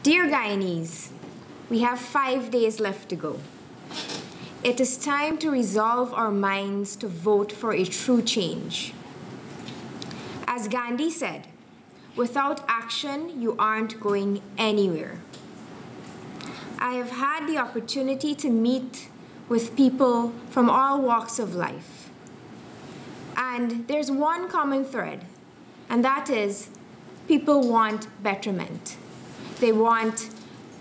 Dear Guyanese, we have 5 days left to go. It is time to resolve our minds to vote for a true change. As Gandhi said, without action, you aren't going anywhere. I have had the opportunity to meet with people from all walks of life. And there's one common thread, and that is people want betterment. They want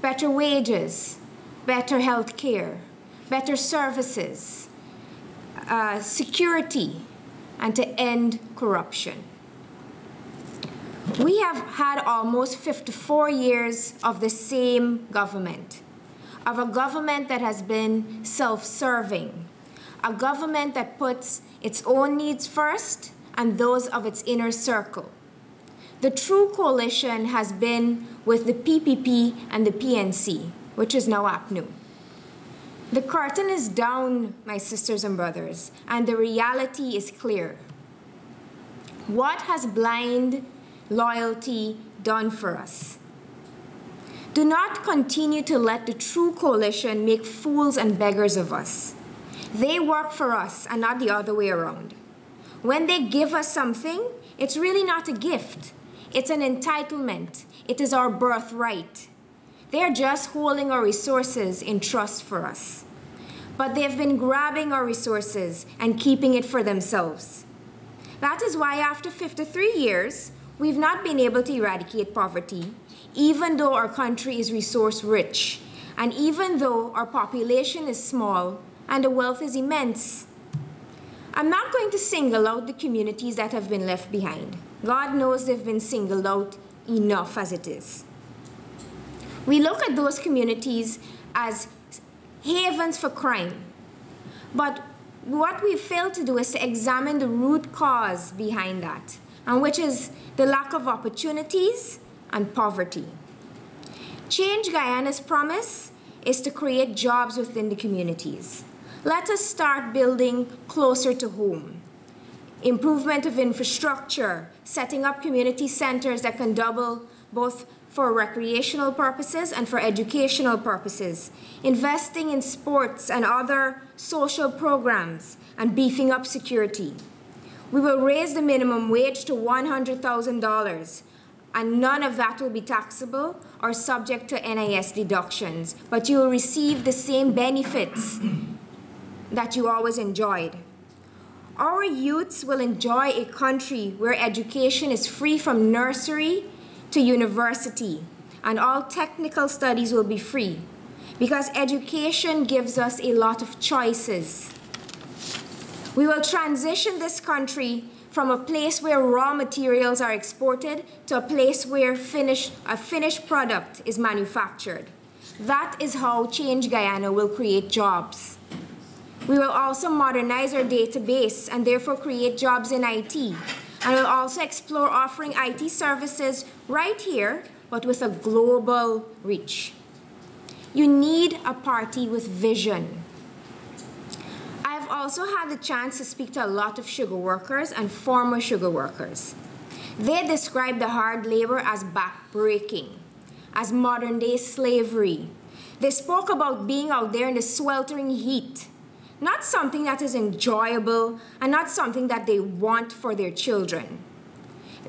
better wages, better health care, better services, security, and to end corruption. We have had almost 54 years of the same government, of a government that has been self-serving, a government that puts its own needs first and those of its inner circle. The true coalition has been with the PPP and the PNC, which is now APNU. The curtain is down, my sisters and brothers, and the reality is clear. What has blind loyalty done for us? Do not continue to let the true coalition make fools and beggars of us. They work for us and not the other way around. When they give us something, it's really not a gift. It's an entitlement. It is our birthright. They are just holding our resources in trust for us. But they've been grabbing our resources and keeping it for themselves. That is why after 53 years, we've not been able to eradicate poverty, even though our country is resource rich, and even though our population is small and the wealth is immense. I'm not going to single out the communities that have been left behind. God knows they've been singled out enough as it is. We look at those communities as havens for crime. But what we fail to do is to examine the root cause behind that, and which is the lack of opportunities and poverty. Change Guyana's promise is to create jobs within the communities. Let us start building closer to home. Improvement of infrastructure, setting up community centers that can double both for recreational purposes and for educational purposes, investing in sports and other social programs, and beefing up security. We will raise the minimum wage to $100,000, and none of that will be taxable or subject to NIS deductions, but you will receive the same benefits that you always enjoyed. Our youths will enjoy a country where education is free from nursery to university, and all technical studies will be free, because education gives us a lot of choices. We will transition this country from a place where raw materials are exported to a place where a finished product is manufactured. That is how Change Guyana will create jobs. We will also modernize our database and therefore create jobs in IT. And we'll also explore offering IT services right here, but with a global reach. You need a party with vision. I've also had the chance to speak to a lot of sugar workers and former sugar workers. They describe the hard labor as backbreaking, as modern-day slavery. They spoke about being out there in the sweltering heat, not something that is enjoyable and not something that they want for their children.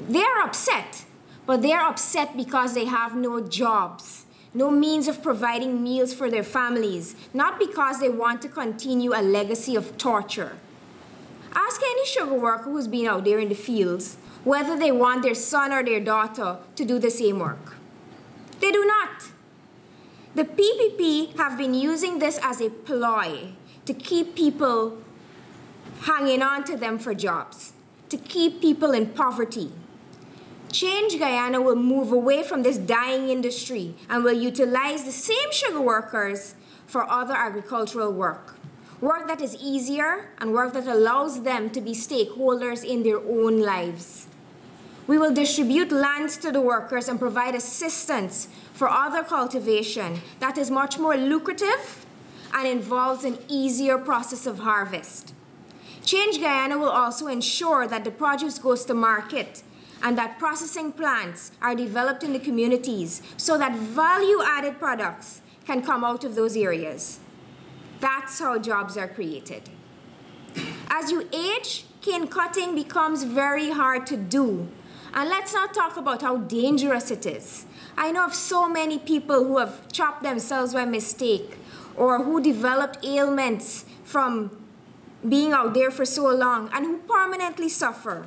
They're upset, but they're upset because they have no jobs, no means of providing meals for their families, not because they want to continue a legacy of torture. Ask any sugar worker who's been out there in the fields whether they want their son or their daughter to do the same work. They do not. The PPP have been using this as a ploy to keep people hanging on to them for jobs, to keep people in poverty. Change Guyana will move away from this dying industry and will utilize the same sugar workers for other agricultural work. Work that is easier and work that allows them to be stakeholders in their own lives. We will distribute lands to the workers and provide assistance for other cultivation that is much more lucrative and involves an easier process of harvest. Change Guyana will also ensure that the produce goes to market and that processing plants are developed in the communities so that value-added products can come out of those areas. That's how jobs are created. As you age, cane cutting becomes very hard to do. And let's not talk about how dangerous it is. I know of so many people who have chopped themselves by mistake or who developed ailments from being out there for so long and who permanently suffer.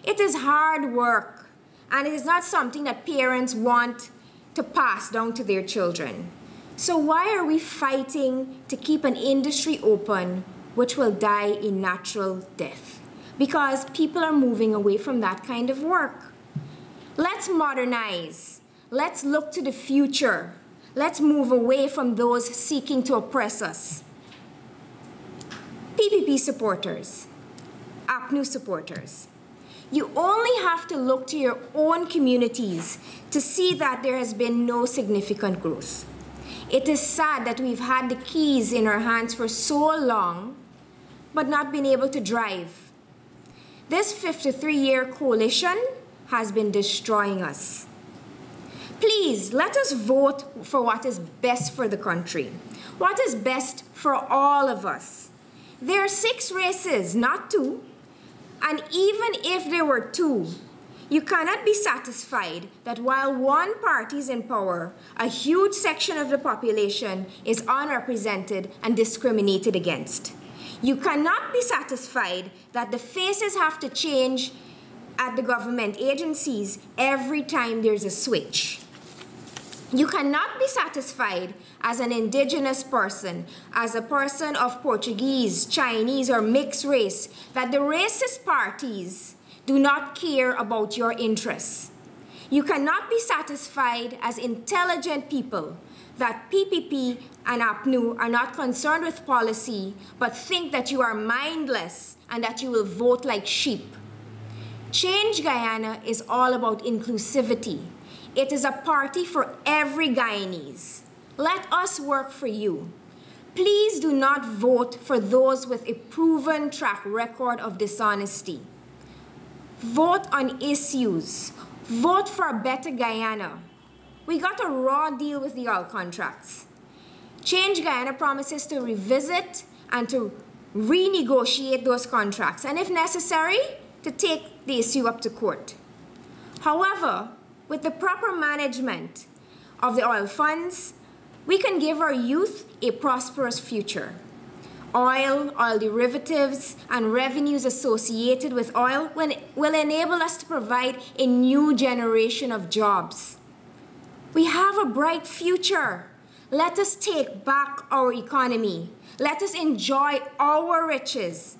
It is hard work, and it is not something that parents want to pass down to their children. So why are we fighting to keep an industry open which will die a natural death? Because people are moving away from that kind of work. Let's modernize. Let's look to the future. Let's move away from those seeking to oppress us. PPP supporters, APNU supporters, you only have to look to your own communities to see that there has been no significant growth. It is sad that we've had the keys in our hands for so long, but not been able to drive. This 53-year coalition has been destroying us. Please, let us vote for what is best for the country, what is best for all of us. There are 6 races, not 2, and even if there were 2, you cannot be satisfied that while one party is in power, a huge section of the population is unrepresented and discriminated against. You cannot be satisfied that the faces have to change at the government agencies every time there's a switch. You cannot be satisfied as an indigenous person, as a person of Portuguese, Chinese, or mixed race, that the racist parties do not care about your interests. You cannot be satisfied as intelligent people that PPP and APNU are not concerned with policy, but think that you are mindless and that you will vote like sheep. Change Guyana is all about inclusivity. It is a party for every Guyanese. Let us work for you. Please do not vote for those with a proven track record of dishonesty. Vote on issues. Vote for a better Guyana. We got a raw deal with the oil contracts. Change Guyana promises to revisit and to renegotiate those contracts, and if necessary, to take the issue up to court. However, with the proper management of the oil funds, we can give our youth a prosperous future. Oil derivatives, and revenues associated with oil will enable us to provide a new generation of jobs. We have a bright future. Let us take back our economy. Let us enjoy our riches,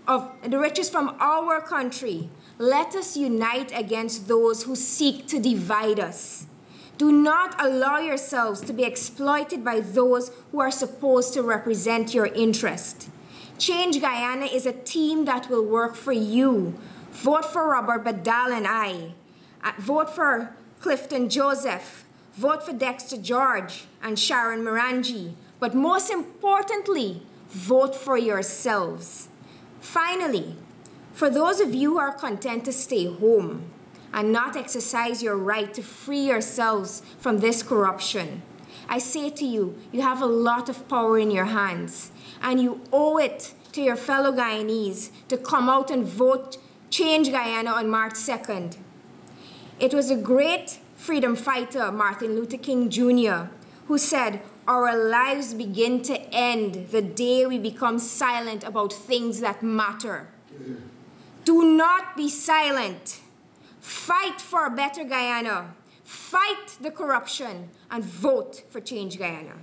the riches from our country. Let us unite against those who seek to divide us. Do not allow yourselves to be exploited by those who are supposed to represent your interest. Change Guyana is a team that will work for you. Vote for Robert Badal and I. Vote for Clifton Joseph. Vote for Dexter George and Sharon Miranji. But most importantly, vote for yourselves. Finally, for those of you who are content to stay home and not exercise your right to free yourselves from this corruption, I say to you, you have a lot of power in your hands, and you owe it to your fellow Guyanese to come out and vote Change Guyana on March 2nd. It was a great freedom fighter, Martin Luther King Jr., who said, "Our lives begin to end the day we become silent about things that matter." Do not be silent. Fight for a better Guyana. Fight the corruption and vote for Change Guyana.